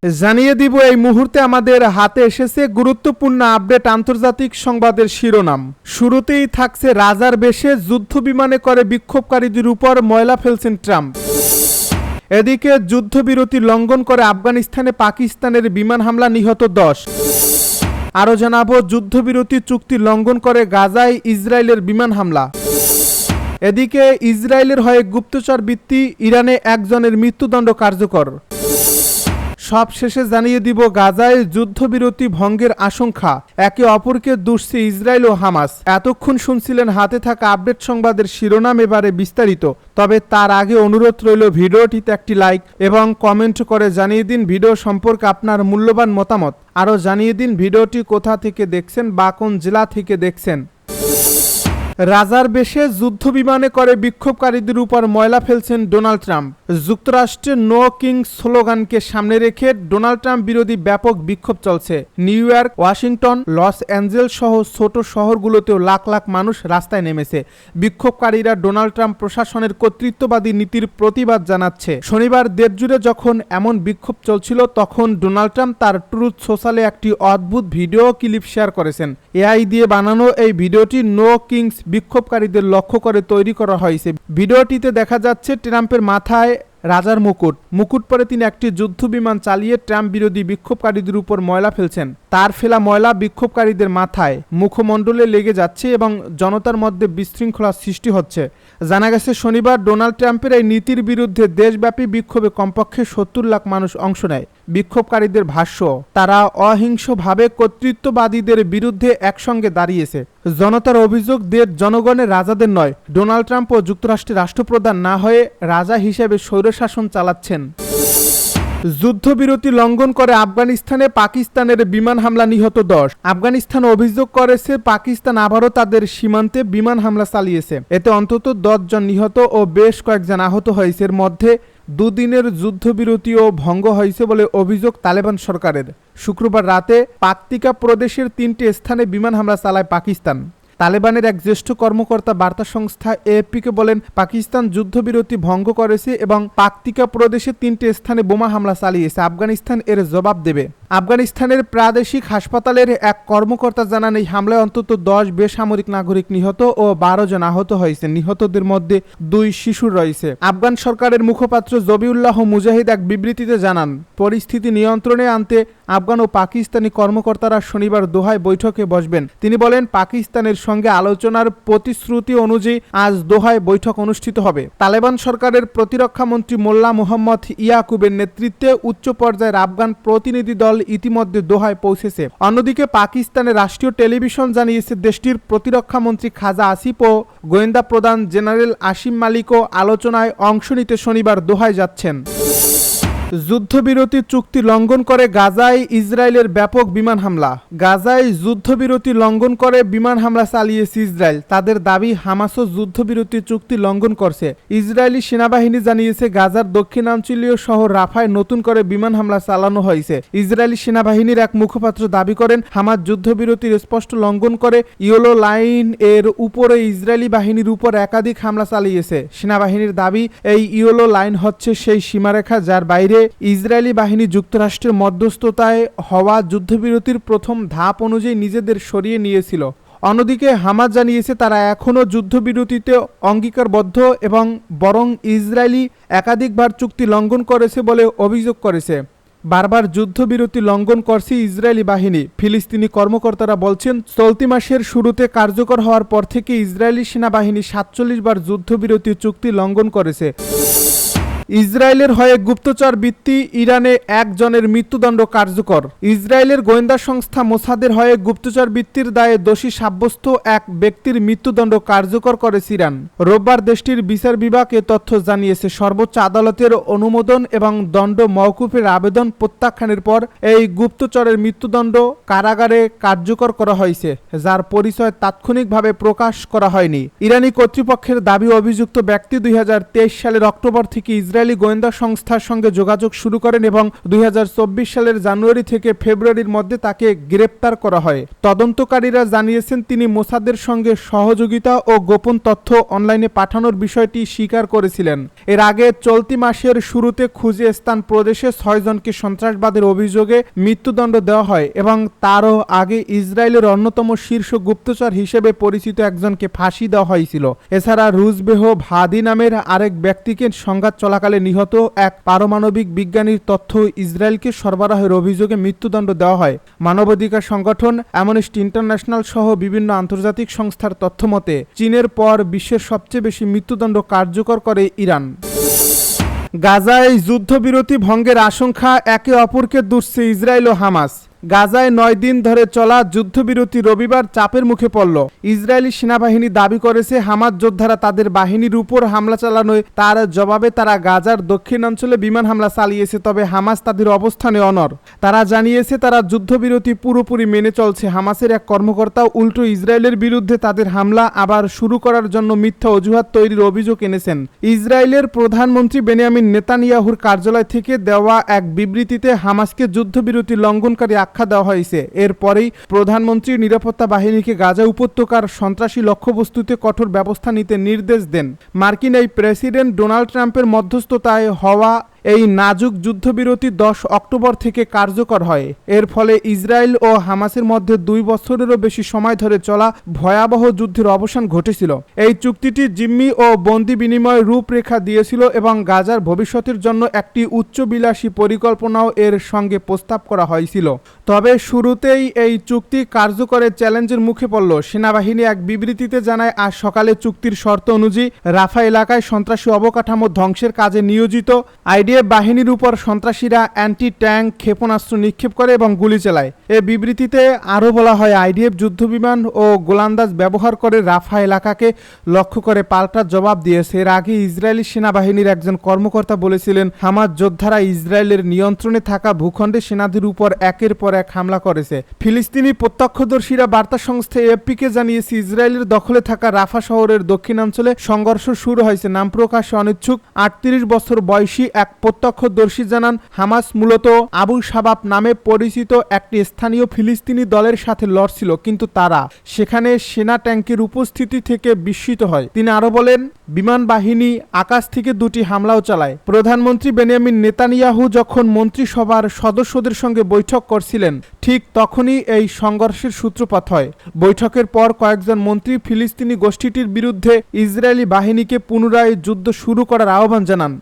জানিয়ে দিব এই মুহূর্তে আমাদের হাতে এসেছে গুরুত্বপূর্ণ আপডেট আন্তর্জাতিক সংবাদের শিরোনাম। শুরুতেই থাকছে রাজার বেশে যুদ্ধ বিমানে করে বিক্ষোভকারীদের উপর ময়লা ফেলছেন ট্রাম্প। এদিকে যুদ্ধবিরতি লঙ্ঘন করে আফগানিস্তানে পাকিস্তানের বিমান হামলা, নিহত 10। আরও জানাবো যুদ্ধবিরতি চুক্তি লঙ্ঘন করে গাজায় ইসরায়েলের বিমান হামলা। এদিকে ইসরায়েলের হয়ে গুপ্তচর বৃত্তি, ইরানে একজনের মৃত্যুদণ্ড কার্যকর। সব শেষে জানিয়ে দিব গাজায় যুদ্ধবিরতি ভঙ্গের আশঙ্কা, একে অপরকে দুষছে ইসরায়েল ও হামাস। এতক্ষণ শুনছিলেন হাতে থাকা আপডেট সংবাদের শিরোনাম, এবারে বিস্তারিত। তবে তার আগে অনুরোধ রইল ভিডিওটিতে একটি লাইক এবং কমেন্ট করে জানিয়ে দিন ভিডিও সম্পর্কে আপনার মূল্যবান মতামত। আরও জানিয়ে দিন ভিডিওটি কোথা থেকে দেখছেন বা কোন জেলা থেকে দেখছেন। রাজার বেশে যুদ্ধ বিমানে করে বিক্ষোভকারীদের উপর ময়লা ফেলছেন ডোনাল্ড ট্রাম্প। যুক্তরাষ্ট্রের নো কিং স্লোগানকে সামনে রেখে ডোনাল্ড ট্রাম্প বিরোধী ব্যাপক বিক্ষোভ চলছে। New York, Washington, Los Angeles সহ ছোট শহরগুলোতেও লাখ লাখ মানুষ রাস্তায় নেমেছে। বিক্ষোভকারীরা ডোনাল্ড ট্রাম্প প্রশাসনের কর্তৃত্ববাদী নীতির প্রতিবাদ জানাচ্ছে। শনিবার দেশজুড়ে যখন এমন বিক্ষোভ চলছিল, তখন ডোনাল্ড ট্রাম্প তার ট্রুথ সোশ্যালে একটি অদ্ভুত ভিডিও ক্লিপ শেয়ার করেছেন। এআই দিয়ে বানানো এই ভিডিওটি নো কিংস বিক্ষোভকারীদের লক্ষ্য করে তৈরি করা হয়েছে। ভিডিওটিতে দেখা যাচ্ছে ট্রাম্পের মাথায় রাজার মুকুট পরে তিনি একটি যুদ্ধ বিমান চালিয়ে ট্রাম্প বিরোধী বিক্ষোভকারীদের উপর ময়লা ফেলছেন। তার ফেলা ময়লা বিক্ষোভকারীদের মাথায়, মুখমণ্ডলে লেগে যাচ্ছে এবং জনতার মধ্যে বিশৃঙ্খলার সৃষ্টি হচ্ছে। জানা গেছে শনিবার ডোনাল্ড ট্রাম্পের এই নীতির বিরুদ্ধে দেশব্যাপী বিক্ষোভে কমপক্ষে 70 লাখ মানুষ অংশ নেয়। বিক্ষোভকারীদের ভাষ্য, তারা অহিংসভাবে কর্তৃত্ববাদীদের বিরুদ্ধে একসঙ্গে দাঁড়িয়েছে। জনতার অভিযোগ, দেশ জনগণের রাজাদের নয়, ডোনাল্ড ট্রাম্প ও যুক্তরাষ্ট্রের রাষ্ট্রপ্রধান না হয়ে রাজা হিসেবে স্বৈরশাসন চালাচ্ছেন। যুদ্ধবিরতি লঙ্ঘন করে আফগানিস্তানে পাকিস্তানের বিমান হামলা, নিহত 10। আফগানিস্তান অভিযোগ করেছে পাকিস্তান আবারও তাদের সীমান্তে বিমান হামলা চালিয়েছে। এতে অন্তত 10 জন নিহত ও বেশ কয়েকজন আহত হয়েছে। এর মধ্যে দুদিনের যুদ্ধবিরতিও ভঙ্গ হয়েছে বলে অভিযোগ তালেবান সরকারের। শুক্রবার রাতে পাকতিকা প্রদেশের 3টি স্থানে বিমান হামলা চালায় পাকিস্তান। তালেবানের এক জ্যেষ্ঠ কর্মকর্তা বার্তা সংস্থা এএফপিকে বলেন, পাকিস্তান যুদ্ধবিরতি ভঙ্গ করেছে এবং পাকতিকা প্রদেশে 3টি স্থানে বোমা হামলা চালিয়েছে। আফগানিস্তান এর জবাব দেবে। আফগানিস্তানের প্রাদেশিক হাসপাতালের এক কর্মকর্তা জানান, এই হামলায় অন্তত 10 বেসামরিক নাগরিক নিহত ও 12 জন আহত হয়েছে। নিহতদের মধ্যে 2 শিশু রয়েছে। আফগান সরকারের মুখপাত্র জবিউল্লাহ মুজাহিদ এক বিবৃতিতে জানান, পরিস্থিতি নিয়ন্ত্রণে আনতে আফগান ও পাকিস্তানি কর্মকর্তারা শনিবার দোহায় বৈঠকে বসবেন। তিনি বলেন, পাকিস্তানের সঙ্গে আলোচনার প্রতিশ্রুতি অনুযায়ী আজ দোহায় বৈঠক অনুষ্ঠিত হবে। তালেবান সরকারের প্রতিরক্ষা মন্ত্রী মোল্লা মুহাম্মদ ইয়াকুবের নেতৃত্বে উচ্চ পর্যায়ের আফগান প্রতিনিধি দল ইতিমধ্যে দোহায় পৌঁছেছে। অন্যদিকে পাকিস্তানের রাষ্ট্রীয় টেলিভিশন জানিয়েছে, দেশটির প্রতিরক্ষা মন্ত্রী খাজা আসিফ ও গোয়েন্দা প্রধান জেনারেল আসিম মালিকও আলোচনায় অংশ নিতে শনিবার দোহায় যাচ্ছেন। যুদ্ধবিরতি চুক্তি লঙ্ঘন করে গাজায় ইসরায়েলের ব্যাপক বিমান হামলা। গাজায় যুদ্ধবিরতি লঙ্ঘন করে বিমান হামলা চালিয়েছে ইসরায়েল। তাদের দাবি, হামাসও যুদ্ধবিরতি চুক্তি লঙ্ঘন করছে। ইসরায়েলি সেনাবাহিনী জানিয়েছে, গাজার দক্ষিণাঞ্চলীয় শহর রাফায় নতুন করে বিমান হামলা চালানো হয়েছে। ইসরায়েলি সেনাবাহিনীর এক মুখপাত্র দাবি করেন, হামাস যুদ্ধবিরতির স্পষ্ট লঙ্ঘন করে ইয়েলো লাইন এর উপরে ইসরায়েলি বাহিনীর উপর একাধিক হামলা চালিয়েছে। সেনাবাহিনীর দাবি, এই ইয়েলো লাইন হচ্ছে সেই সীমারেখা যার বাইরে ইসরায়েলি বাহিনী যুক্তরাষ্ট্রের মধ্যস্থতায় হওয়া যুদ্ধবিরতির প্রথম ধাপ অনুযায়ী নিজেদের সরিয়ে নিয়েছিল। অন্যদিকে হামাস জানিয়েছে, তারা এখনও যুদ্ধবিরতিতে অঙ্গীকারবদ্ধ এবং বরং ইসরায়েলি একাধিকবার চুক্তি লঙ্ঘন করেছে বলে অভিযোগ করেছে। বারবার যুদ্ধবিরতি লঙ্ঘন করছে ইসরায়েলি বাহিনী। ফিলিস্তিনি কর্মকর্তারা বলছেন, চলতি মাসের শুরুতে কার্যকর হওয়ার পর থেকে ইসরায়েলি সেনাবাহিনী 47 বার যুদ্ধবিরতি চুক্তি লঙ্ঘন করেছে। ইসরায়েলের হয়ে গুপ্তচর বৃত্তি, ইরানে একজনের মৃত্যুদণ্ড কার্যকর। ইসরায়েলের গোয়েন্দা সংস্থা মোসাদের হয়ে গুপ্তচর বৃত্তির দায়ে দোষী সাব্যস্ত এক ব্যক্তির মৃত্যুদণ্ড কার্যকর করেছে ইরান। রোববার দেশটির বিচার বিভাগ এ তথ্য জানিয়েছে। সর্বোচ্চ আদালতের অনুমোদন এবং দণ্ড মওকুফের আবেদন প্রত্যাখ্যানের পর এই গুপ্তচরের মৃত্যুদণ্ড কারাগারে কার্যকর করা হয়েছে, যার পরিচয় তাৎক্ষণিকভাবে প্রকাশ করা হয়নি। ইরানি কর্তৃপক্ষের দাবি, অভিযুক্ত ব্যক্তি 2023 সালের অক্টোবর থেকে ইসরায়েলি গোয়েন্দা সংস্থার সঙ্গে যোগাযোগ শুরু করেন এবং 2024 সালের জানুয়ারি থেকে ফেব্রুয়ারির মধ্যে তাকে গ্রেপ্তার করা হয়। তদন্তকারীরা জানিয়েছেন তিনি মোসাদের সঙ্গে সহযোগিতা ও গোপন তথ্য অনলাইনে পাঠানোর বিষয়টি স্বীকার করেছিলেন। এর আগে চলতি মাসের শুরুতে খুজেস্তান প্রদেশে 6 জনকে সন্ত্রাসবাদের অভিযোগে মৃত্যুদণ্ড দেওয়া হয় এবং তারও আগে ইসরায়েলের অন্যতম শীর্ষ গুপ্তচর হিসেবে পরিচিত একজনকে ফাঁসি দেওয়া হয়েছিল। এছাড়া রুজবেহ ভাদি নামের আরেক ব্যক্তিকে সংঘাত চলাকালে নিহত এক পারমাণবিক বিজ্ঞানীর তথ্য ইসরায়েলকে সরবরাহের অভিযোগে মৃত্যুদণ্ড দেওয়া হয়। মানবাধিকার সংগঠন অ্যামনেস্টি ইন্টারন্যাশনাল সহ বিভিন্ন আন্তর্জাতিক সংস্থার তথ্যমতে চীনের পর বিশ্বের সবচেয়ে বেশি মৃত্যুদণ্ড কার্যকর করে ইরান। গাজায় যুদ্ধবিরতি ভঙ্গের আশঙ্কা, একে অপরকে দুষছে ইসরায়েল ও হামাস। গাজায় 9 দিন ধরে চলা যুদ্ধবিরতি রবিবার চাপের মুখে পড়ল। ইসরায়েলি সেনাবাহিনী দাবি করেছে হামাস যোদ্ধারা তাদের বাহিনীর উপর হামলা চালানোয় তার জবাবে তারা গাজার দক্ষিণাঞ্চলে বিমান হামলা চালিয়েছে, তবে হামাস তাদের অবস্থানে অনড়। তারা জানিয়েছে তারা যুদ্ধবিরতি পুরোপুরি মেনে চলছে। হামাসের এক কর্মকর্তা উল্টো ইসরায়েলের বিরুদ্ধে তাদের হামলা আবার শুরু করার জন্য মিথ্যা অজুহাত তৈরির অভিযোগ এনেছেন। ইসরায়েলের প্রধানমন্ত্রী বেনিয়ামিন নেতানিয়াহুর কার্যালয় থেকে দেওয়া এক বিবৃতিতে হামাসকে যুদ্ধবিরতি লঙ্ঘনকারী আখ্যা দেওয়া হয়েছে। এরপরেই প্রধানমন্ত্রী নিরাপত্তা বাহিনীকে গাজা উপত্যকার সন্ত্রাসী লক্ষ্যবস্তুতে কঠোর ব্যবস্থা নিতে নির্দেশ দেন। মার্কিন এই প্রেসিডেন্ট ডোনাল্ড ট্রাম্পের মধ্যস্থতায় হওয়া এই নাজুক যুদ্ধবিরতি 10 অক্টোবর থেকে কার্যকর হয়। এর ফলে ইসরায়েল ও হামাসের মধ্যে 2 বছরেরও বেশি সময় ধরে চলা ভয়াবহ যুদ্ধের অবসান ঘটেছিল। এই চুক্তিটি জিম্মি ও বন্দি বিনিময় রূপরেখা দিয়েছিল এবং গাজার ভবিষ্যতের জন্য একটি উচ্চবিলাসী পরিকল্পনাও এর সঙ্গে প্রস্তাব করা হয়েছিল। তবে শুরুতেই এই চুক্তি কার্যকরের চ্যালেঞ্জের মুখে পড়ল। সেনাবাহিনী এক বিবৃতিতে জানায়, আজ সকালে চুক্তির শর্ত অনুযায়ী রাফা এলাকায় সন্ত্রাসী অবকাঠামো ধ্বংসের কাজে নিয়োজিত আইডিএফ বাহিনীর উপর সন্ত্রাসীরা অ্যান্টি ট্যাঙ্ক ক্ষেপণাস্ত্র নিক্ষেপ করে এবং গুলি চালায়। এ বিবৃতিতে আরও বলা হয়, আইডিএফ যুদ্ধবিমান ও গোলান্দাজ ব্যবহার করে রাফা এলাকাকে লক্ষ্য করে পাল্টা জবাব দিয়েছে। এর আগে ইসরায়েলি সেনাবাহিনীর একজন কর্মকর্তা বলেছিলেন, হামাস যোদ্ধারা ইসরায়েলের নিয়ন্ত্রণে থাকা ভূখণ্ডে সেনাদের উপর একের পর এক হামলা করেছে। ফিলিস্তিনি প্রত্যক্ষদর্শীরা বার্তা সংস্থা এএফপিকে জানিয়েছে, ইসরায়েলের দখলে থাকা রাফা শহরের দক্ষিণাঞ্চলে সংঘর্ষ শুরু হয়েছে। নাম প্রকাশে অনিচ্ছুক 38 বছর বয়সী এক প্রত্যক্ষদর্শী জানান, হামাস মূলত আবু শাবাব নামে পরিচিত একটি স্থানীয় ফিলিস্তিনি দলের সাথে লড়ছিল, কিন্তু তারা সেখানে সেনা ট্যাঙ্কের উপস্থিতি থেকে বিস্মিত হয়। তিনি আরো বলেন, বিমান বাহিনী আকাশ থেকে 2টি হামলাও চালায়। প্রধানমন্ত্রী বেনিয়ামিন নেতানিয়াহু যখন মন্ত্রিসভার সদস্যদের সঙ্গে বৈঠক করছিলেন, ঠিক তখনই এই সংঘর্ষের সূত্রপাত হয়। বৈঠকের পর কয়েকজন মন্ত্রী ফিলিস্তিনি গোষ্ঠীটির বিরুদ্ধে ইসরায়েলি বাহিনীকে পুনরায় যুদ্ধ শুরু করার আহ্বান জানান।